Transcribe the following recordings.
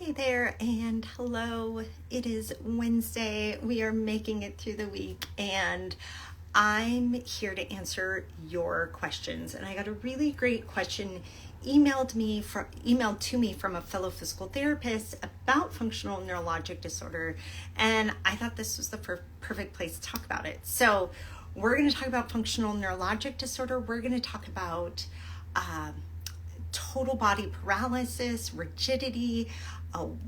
Hey there and hello. It is Wednesday. We are making it through the week and I'm here to answer your questions. And I got a really great question emailed to me from a fellow physical therapist about functional neurologic disorder. And I thought this was the perfect place to talk about it. So we're going to talk about functional neurologic disorder. We're going to talk about total body paralysis, rigidity,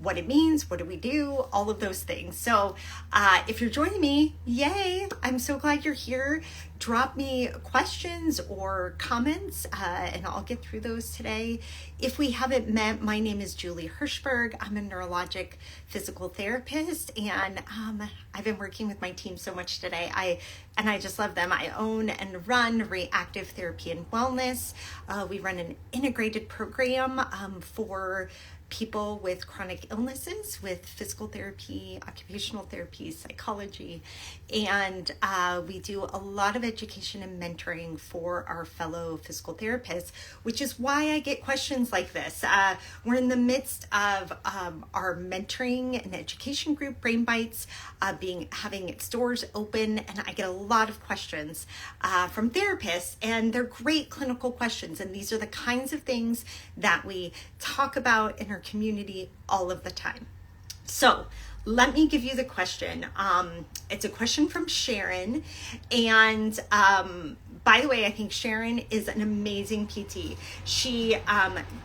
what it means, what do we do, all of those things. So if you're joining me, yay, I'm so glad you're here. Drop me questions or comments and I'll get through those today. If we haven't met, my name is Julie Hirschberg. I'm a neurologic physical therapist and I've been working with my team so much today. I just love them. I own and run Reactive Therapy and Wellness. We run an integrated program for people with chronic illnesses with physical therapy, occupational therapy, psychology, and we do a lot of education and mentoring for our fellow physical therapists, which is why I get questions like this. We're in the midst of our mentoring and education group, Brain Bytes, having its doors open, and I get a lot of questions from therapists, and they're great clinical questions, and these are the kinds of things that we talk about in our community all of the time. So let me give you the question. It's a question from Sharon, and by the way, I think Sharon is an amazing PT. She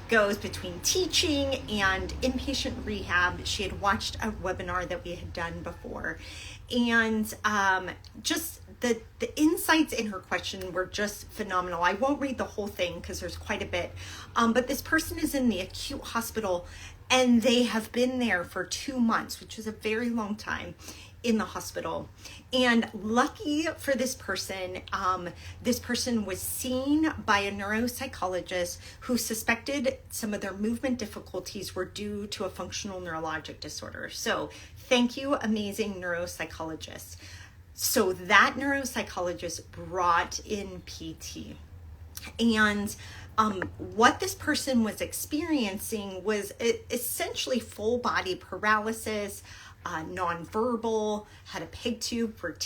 goes between teaching and inpatient rehab. She had watched a webinar that we had done before, and just the insights in her question were just phenomenal. I won't read the whole thing because there's quite a bit, but this person is in the acute hospital and they have been there for 2 months, which is a very long time in the hospital. And lucky for this person was seen by a neuropsychologist who suspected some of their movement difficulties were due to a functional neurologic disorder. So thank you, amazing neuropsychologist. So that neuropsychologist brought in PT. And what this person was experiencing was essentially full body paralysis, nonverbal, had a pig tube for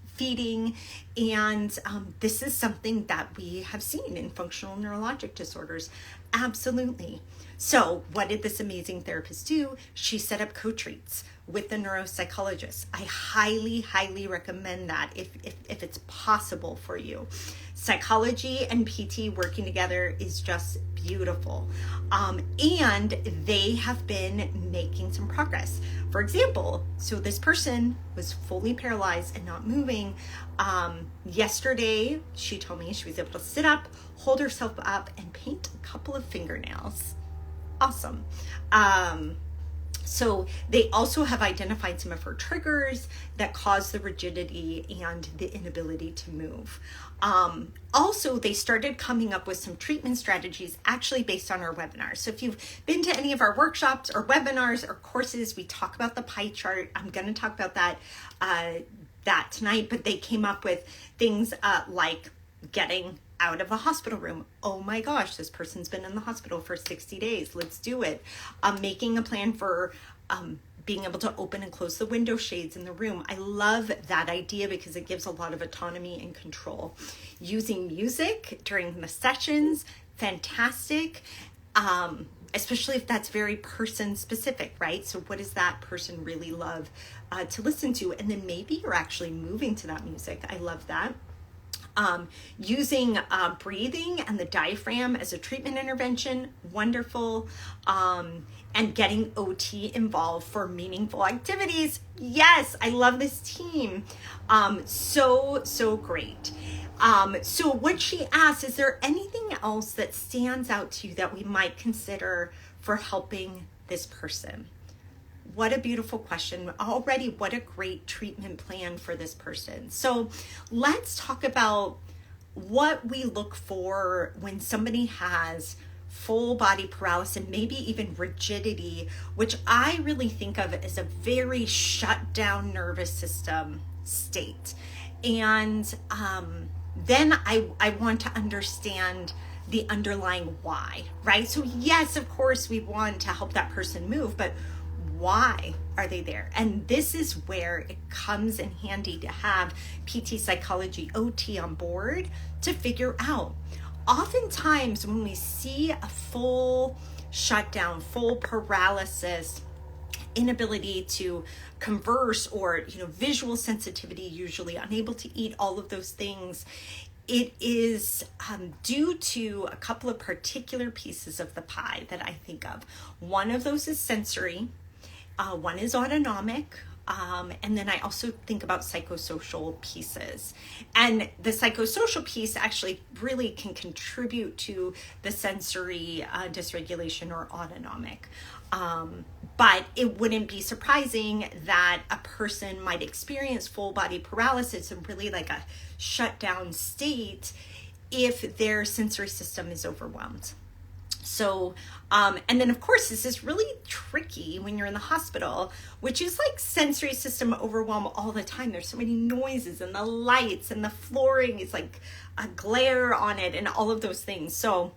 feeding, and this is something that we have seen in functional neurologic disorders. Absolutely. So what did this amazing therapist do? She set up co-treats with the neuropsychologist. I highly, highly recommend that if it's possible for you. Psychology and PT working together is just beautiful. And they have been making some progress. For example, so this person was fully paralyzed and not moving. Yesterday, she told me she was able to sit up, hold herself up, and paint a couple of fingernails. Awesome. So they also have identified some of her triggers that cause the rigidity and the inability to move. Also, they started coming up with some treatment strategies actually based on our webinars. So if you've been to any of our workshops or webinars or courses, we talk about the pie chart. I'm going to talk about that tonight, but they came up with things like getting out of a hospital room. Oh my gosh, this person's been in the hospital for 60 days. Let's do it. Making a plan for being able to open and close the window shades in the room. I love that idea because it gives a lot of autonomy and control. Using music during the sessions, fantastic. Especially if that's very person specific, right? So what does that person really love to listen to? And then maybe you're actually moving to that music. I love that. Using breathing and the diaphragm as a treatment intervention, wonderful. And getting OT involved for meaningful activities. Yes, I love this team. So great. So what she asked, is there anything else that stands out to you that we might consider for helping this person? What a beautiful question. Already, what a great treatment plan for this person. So let's talk about what we look for when somebody has full body paralysis and maybe even rigidity, which I really think of as a very shut down nervous system state. And then I want to understand the underlying why, right? So yes, of course, we want to help that person move, but why are they there? And this is where it comes in handy to have PT psychology OT on board to figure out. Oftentimes when we see a full shutdown, full paralysis, inability to converse, or visual sensitivity, usually unable to eat, all of those things, it is due to a couple of particular pieces of the pie that I think of. One of those is sensory, one is autonomic, and then I also think about psychosocial pieces. And the psychosocial piece actually really can contribute to the sensory dysregulation or autonomic. But it wouldn't be surprising that a person might experience full body paralysis and really like a shutdown state if their sensory system is overwhelmed. So, and then of course, this is really tricky when you're in the hospital, which is like sensory system overwhelm all the time. There's so many noises and the lights and the flooring is like a glare on it and all of those things. So,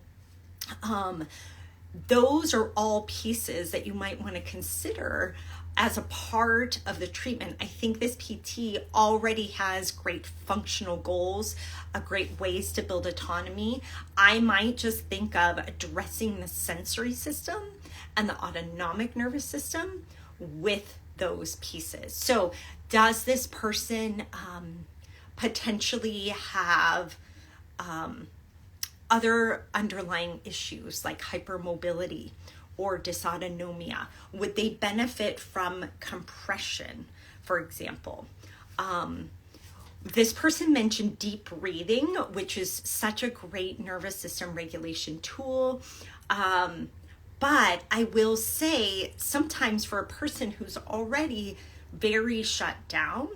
those are all pieces that you might want to consider as a part of the treatment. I think this PT already has great functional goals, great ways to build autonomy. I might just think of addressing the sensory system and the autonomic nervous system with those pieces. So does this person potentially have other underlying issues like hypermobility or dysautonomia? Would they benefit from compression, for example? This person mentioned deep breathing, which is such a great nervous system regulation tool. But I will say sometimes for a person who's already very shut down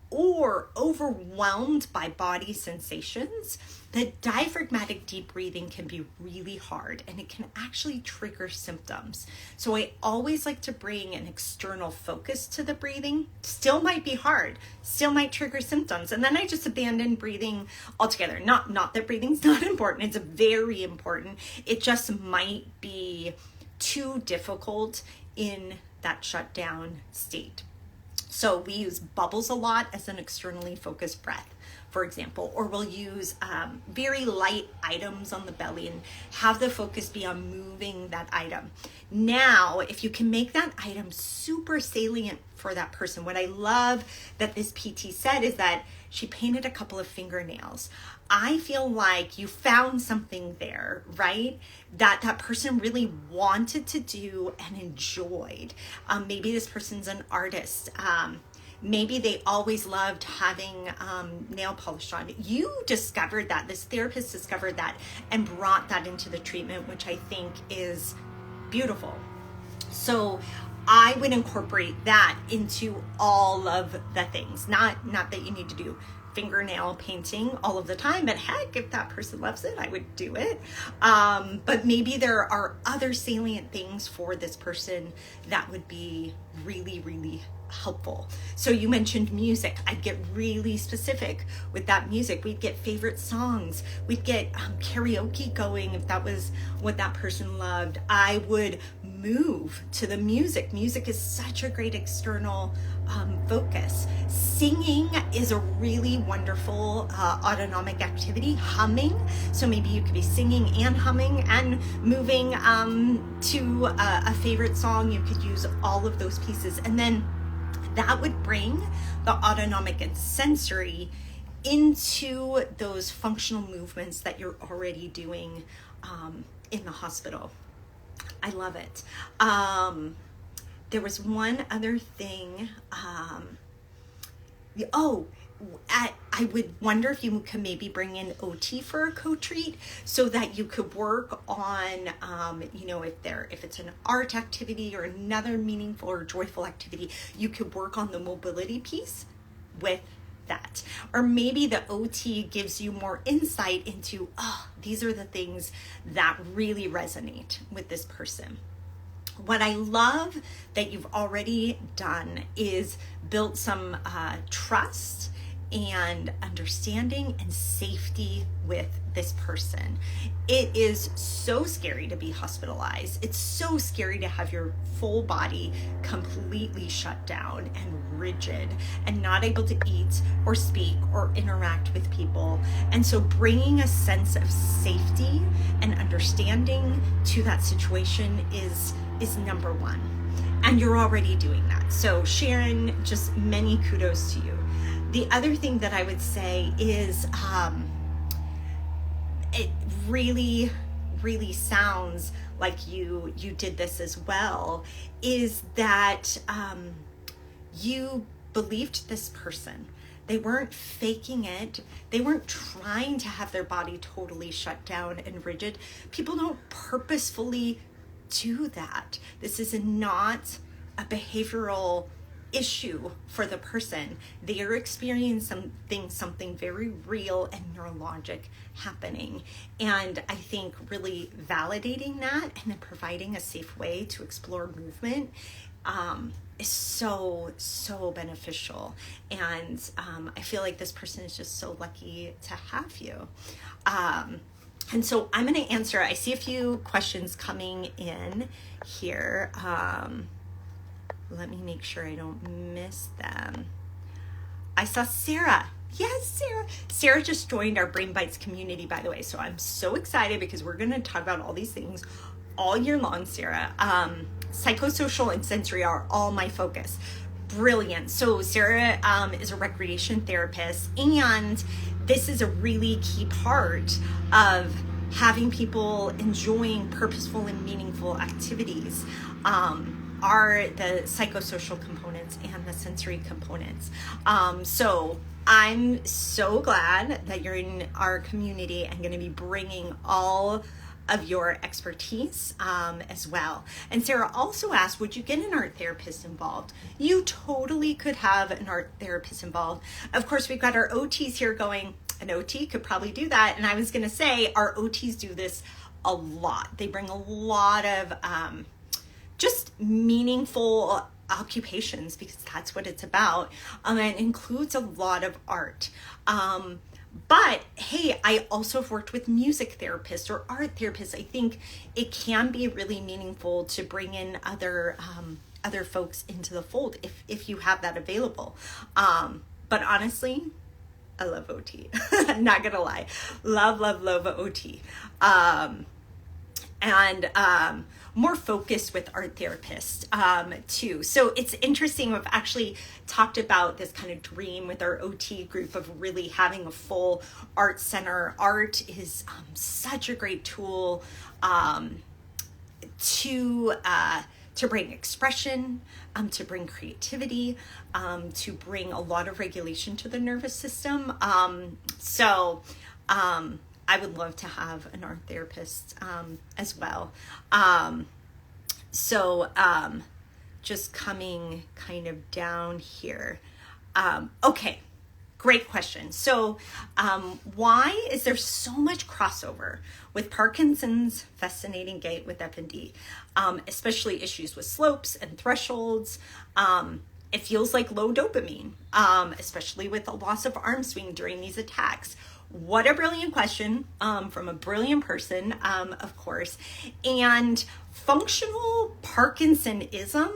or overwhelmed by body sensations, the diaphragmatic deep breathing can be really hard and it can actually trigger symptoms. So I always like to bring an external focus to the breathing. Still might be hard, still might trigger symptoms. And then I just abandon breathing altogether. Not that breathing's not important, it's very important. It just might be too difficult in that shutdown state. So we use bubbles a lot as an externally focused breath, for example, or we'll use very light items on the belly and have the focus be on moving that item. Now, if you can make that item super salient for that person, what I love that this PT said is that she painted a couple of fingernails. I feel like you found something there, right? That person really wanted to do and enjoyed. Maybe this person's an artist. Maybe they always loved having nail polish on. You discovered that, this therapist discovered that and brought that into the treatment, which I think is beautiful. So I would incorporate that into all of the things. Not that you need to do fingernail painting all of the time, but heck, if that person loves it, I would do it. But maybe there are other salient things for this person that would be really, really helpful. So you mentioned music. I'd get really specific with that music. We'd get favorite songs. We'd get karaoke going if that was what that person loved. I would move to the music. Music is such a great external focus. Singing is a really wonderful autonomic activity. Humming. So maybe you could be singing and humming and moving to a favorite song. You could use all of those pieces. And then that would bring the autonomic and sensory into those functional movements that you're already doing in the hospital. I love it. There was one other thing. I would wonder if you could maybe bring in OT for a co-treat so that you could work on, if it's an art activity or another meaningful or joyful activity, you could work on the mobility piece with that. Or maybe the OT gives you more insight into, these are the things that really resonate with this person. What I love that you've already done is built some trust and understanding and safety with this person. It is so scary to be hospitalized. It's so scary to have your full body completely shut down and rigid and not able to eat or speak or interact with people. And so bringing a sense of safety and understanding to that situation is number one. And you're already doing that. So Sharon, just many kudos to you. The other thing that I would say is it really sounds like you did this as well, is that you believed this person. They weren't faking it. They weren't trying to have their body totally shut down and rigid. People don't purposefully do that. This is not a behavioral issue for the person. They are experiencing something very real and neurologic happening. And I think really validating that and then providing a safe way to explore movement is so beneficial. And I feel like this person is just so lucky to have you. And so I'm going to answer, I see a few questions coming in here. Let me make sure I don't miss them. I saw Sarah. Yes, Sarah. Sarah just joined our Brain Bytes community, by the way. So I'm so excited because we're going to talk about all these things all year long, Sarah. Psychosocial and sensory are all my focus. Brilliant. So Sarah is a recreation therapist, and this is a really key part of having people enjoying purposeful and meaningful activities. Are the psychosocial components and the sensory components. So I'm so glad that you're in our community and going to be bringing all of your expertise as well. And Sarah also asked, would you get an art therapist involved? You totally could have an art therapist involved. Of course, we've got our OTs here going, an OT could probably do that. And I was going to say, our OTs do this a lot. They bring a lot of just meaningful occupations, because that's what it's about. And it includes a lot of art. But hey, I also have worked with music therapists or art therapists. I think it can be really meaningful to bring in other folks into the fold if you have that available. But honestly, I love OT. I'm not gonna lie. Love OT. And more focused with art therapists too. So it's interesting. We've actually talked about this kind of dream with our OT group of really having a full art center. Art is such a great tool to bring expression, to bring creativity, to bring a lot of regulation to the nervous system. I would love to have an art therapist as well. Just coming kind of down here. Okay, great question. So why is there so much crossover with Parkinson's, fascinating gait with FND, especially issues with slopes and thresholds? It feels like low dopamine, especially with the loss of arm swing during these attacks. What a brilliant question from a brilliant person, of course. And functional Parkinsonism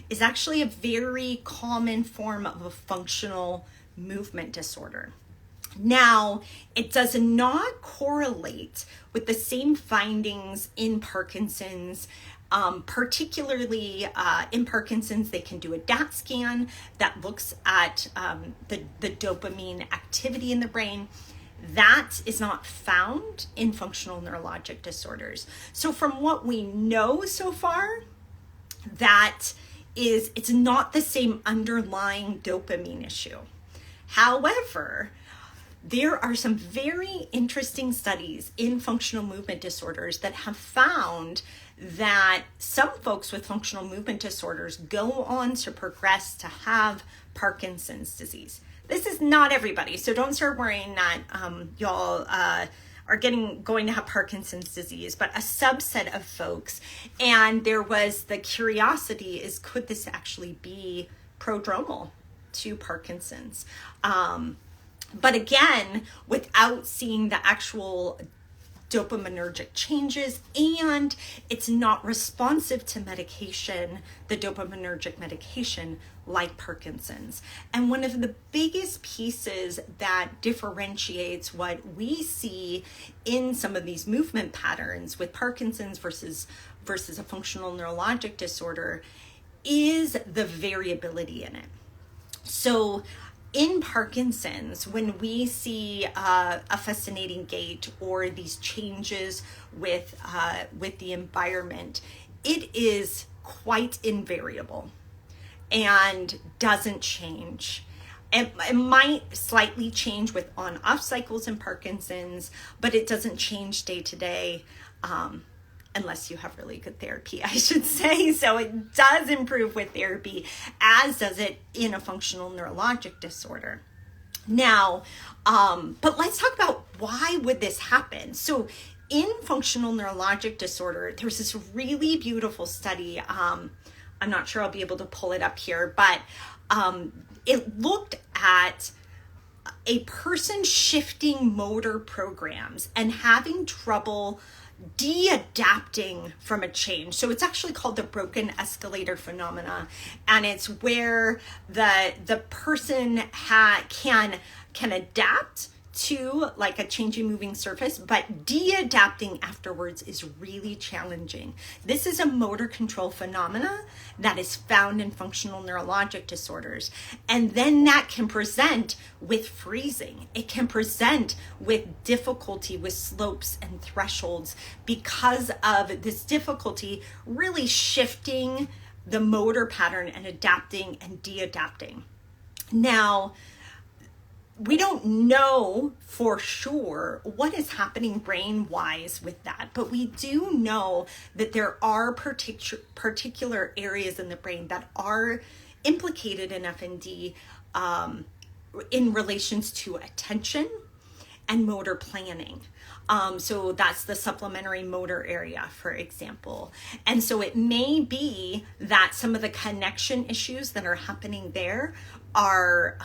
is actually a very common form of a functional movement disorder. Now, it does not correlate with the same findings in Parkinson's. Particularly in Parkinson's, they can do a DAT scan that looks at the dopamine activity in the brain. That is not found in functional neurologic disorders. So from what we know so far, it's not the same underlying dopamine issue. However, there are some very interesting studies in functional movement disorders that have found that some folks with functional movement disorders go on to progress to have Parkinson's disease. This is not everybody, so don't start worrying that y'all are going to have Parkinson's disease, but a subset of folks. And there was the curiosity is, could this actually be prodromal to Parkinson's? But again, without seeing the actual dopaminergic changes, and it's not responsive to medication, the dopaminergic medication, like Parkinson's. And one of the biggest pieces that differentiates what we see in some of these movement patterns with Parkinson's versus a functional neurologic disorder is the variability in it. So in Parkinson's, when we see a fascinating gait or these changes with the environment, it is quite invariable and doesn't change. It might slightly change with on-off cycles in Parkinson's, but it doesn't change day to day. Unless you have really good therapy, I should say. So it does improve with therapy, as does it in a functional neurologic disorder. Now, but let's talk about why would this happen? So in functional neurologic disorder, there's this really beautiful study. I'm not sure I'll be able to pull it up here, but it looked at a person shifting motor programs and having trouble de-adapting from a change. So it's actually called the broken escalator phenomena, and it's where the person can adapt to like a changing moving surface, but de-adapting afterwards is really challenging. This is a motor control phenomena that is found in functional neurologic disorders. And then that can present with freezing. It can present with difficulty with slopes and thresholds because of this difficulty really shifting the motor pattern and adapting and de-adapting. Now, we don't know for sure what is happening brain-wise with that, but we do know that there are particular areas in the brain that are implicated in FND in relations to attention and motor planning. So that's the supplementary motor area, for example. And so it may be that some of the connection issues that are happening there are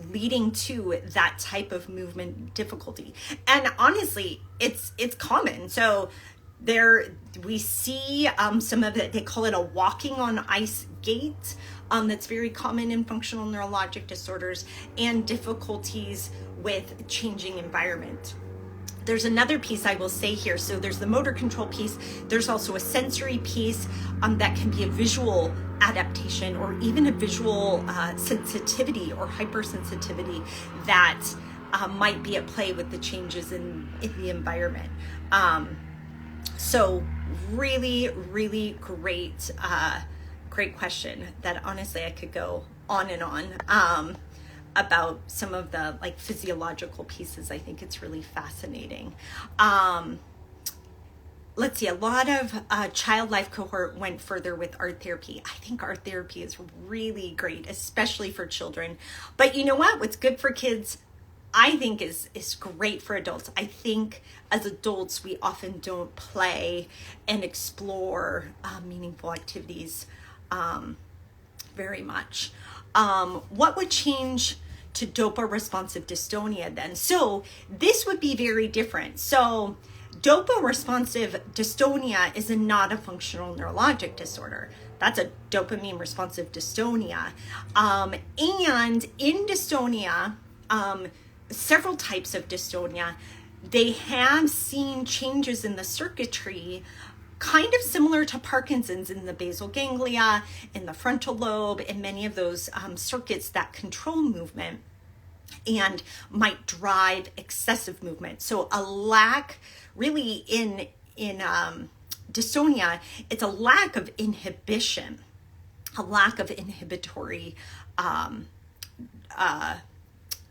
leading to that type of movement difficulty. And honestly, it's common. So there we see some of it, they call it a walking on ice gait. That's very common in functional neurologic disorders, and difficulties with changing environment. There's another piece I will say here. So there's the motor control piece. There's also a sensory piece that can be a visual adaptation or even a visual sensitivity or hypersensitivity that might be at play with the changes in the environment. So really, really great question that honestly I could go on and on about some of the like physiological pieces. I think it's really fascinating. Let's see, a lot of child life cohort went further with art therapy. I think art therapy is really great, especially for children. But you know what? What's good for kids, I think is great for adults. I think as adults, we often don't play and explore meaningful activities very much. What would change to dopa responsive dystonia then? So this would be very different. So dopa responsive dystonia is not a functional neurologic disorder. That's a dopamine responsive dystonia. And in dystonia, several types of dystonia, they have seen changes in the circuitry kind of similar to Parkinson's in the basal ganglia, in the frontal lobe, in many of those circuits that control movement and might drive excessive movement. So a lack really in dystonia, it's a lack of inhibition, a lack of inhibitory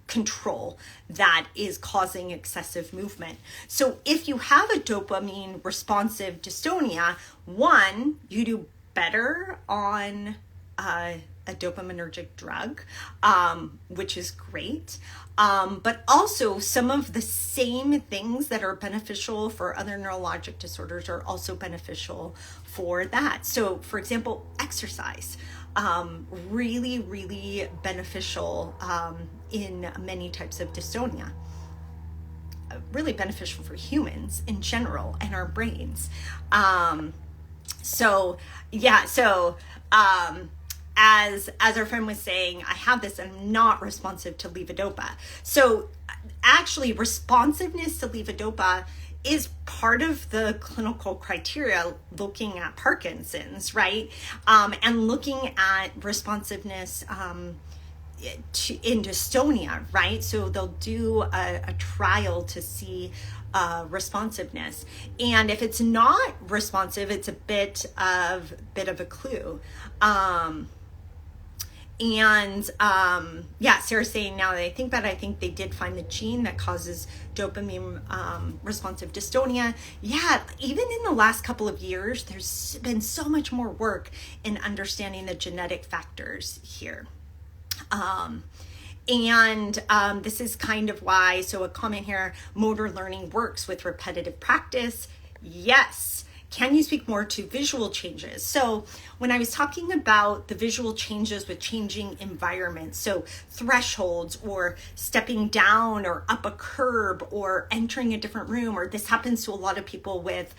control that is causing excessive movement. So if you have a dopamine responsive dystonia, one, you do better on a a dopaminergic drug, which is great. But also some of the same things that are beneficial for other neurologic disorders are also beneficial for that. So for example, exercise, really, really beneficial in many types of dystonia. Really beneficial for humans in general and our brains. As our friend was saying, I have this, I'm not responsive to levodopa. So actually responsiveness to levodopa is part of the clinical criteria looking at Parkinson's, right? And looking at responsiveness in dystonia, right? So they'll do a trial to see responsiveness, and if it's not responsive, it's a bit of a clue. Sarah's saying, now that I think about it, I think they did find the gene that causes dopamine responsive dystonia. Yeah, even in the last couple of years, there's been so much more work in understanding the genetic factors here. This is kind of why, so a comment here, motor learning works with repetitive practice. Yes. Can you speak more to visual changes? So when I was talking about the visual changes with changing environments, so thresholds or stepping down or up a curb or entering a different room, or this happens to a lot of people with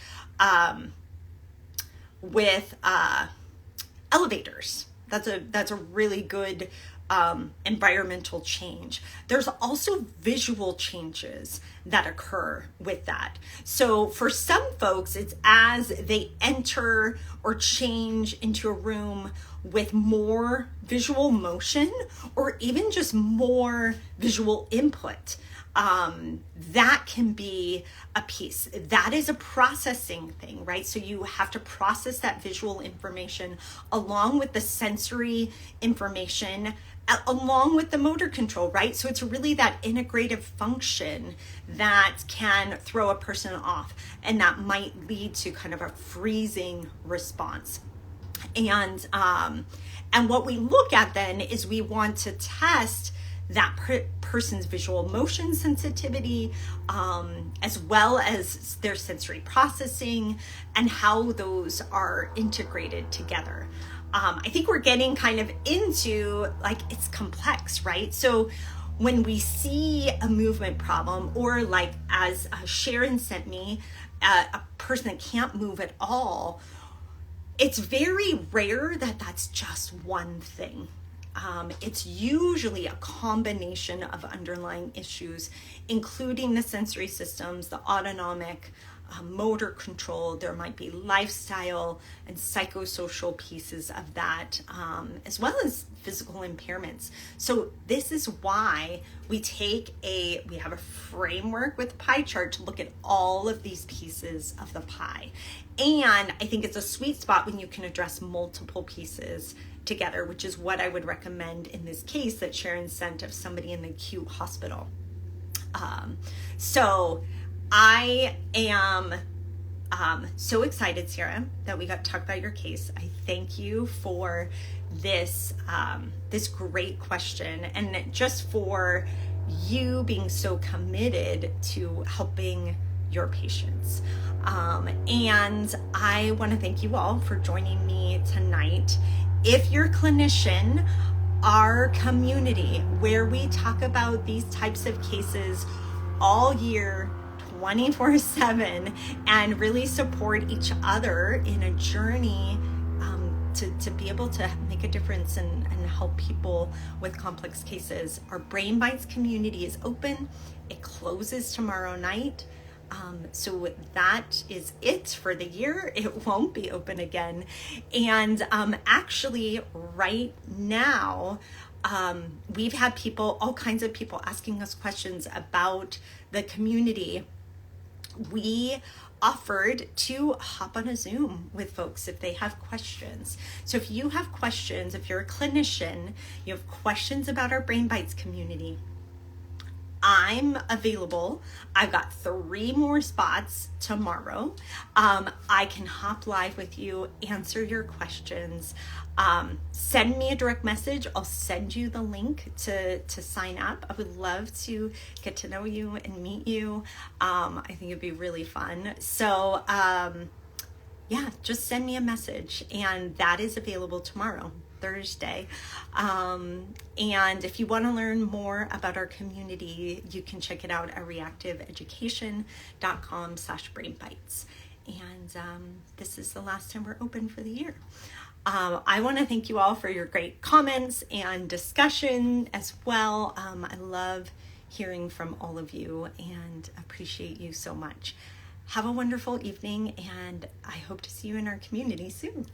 elevators. That's a really good environmental change. There's also visual changes that occur with that. So for some folks, it's as they enter or change into a room with more visual motion or even just more visual input. That can be a piece. That is a processing thing, right? So you have to process that visual information along with the sensory information, along with the motor control, right? So it's really that integrative function that can throw a person off, and that might lead to kind of a freezing response. And what we look at then is we want to test that person's visual motion sensitivity, as well as their sensory processing and how those are integrated together. I think we're getting kind of into, like, it's complex, right? So when we see a movement problem, or like as Sharon sent me, a person that can't move at all, it's very rare that that's just one thing. It's usually a combination of underlying issues, including the sensory systems, the autonomic, motor control. There might be lifestyle and psychosocial pieces of that, as well as physical impairments. So this is why we have a framework with pie chart to look at all of these pieces of the pie. And I think it's a sweet spot when you can address multiple pieces together, which is what I would recommend in this case that Sharon sent of somebody in the acute hospital. So I am so excited, Sarah, that we got to talk about your case. I thank you for this great question, and just for you being so committed to helping your patients. And I want to thank you all for joining me tonight. If you're a clinician, our community, where we talk about these types of cases all year, 24/7, and really support each other in a journey to be able to make a difference and help people with complex cases. Our Brain Bytes community is open. It closes tomorrow night. So that is it for the year. It won't be open again. And actually right now, we've had all kinds of people asking us questions about the community. We offered to hop on a Zoom with folks if they have questions. So if you have questions, if you're a clinician, you have questions about our Brain Bytes community, I'm available. I've got 3 more spots tomorrow. I can hop live with you, answer your questions. Send me a direct message. I'll send you the link to sign up. I would love to get to know you and meet you. I think it'd be really fun. So yeah, just send me a message, and that is available tomorrow, Thursday. And if you want to learn more about our community, you can check it out at reactiveeducation.com/brainbytes. And this is the last time we're open for the year. I want to thank you all for your great comments and discussion as well. I love hearing from all of you and appreciate you so much. Have a wonderful evening, and I hope to see you in our community soon.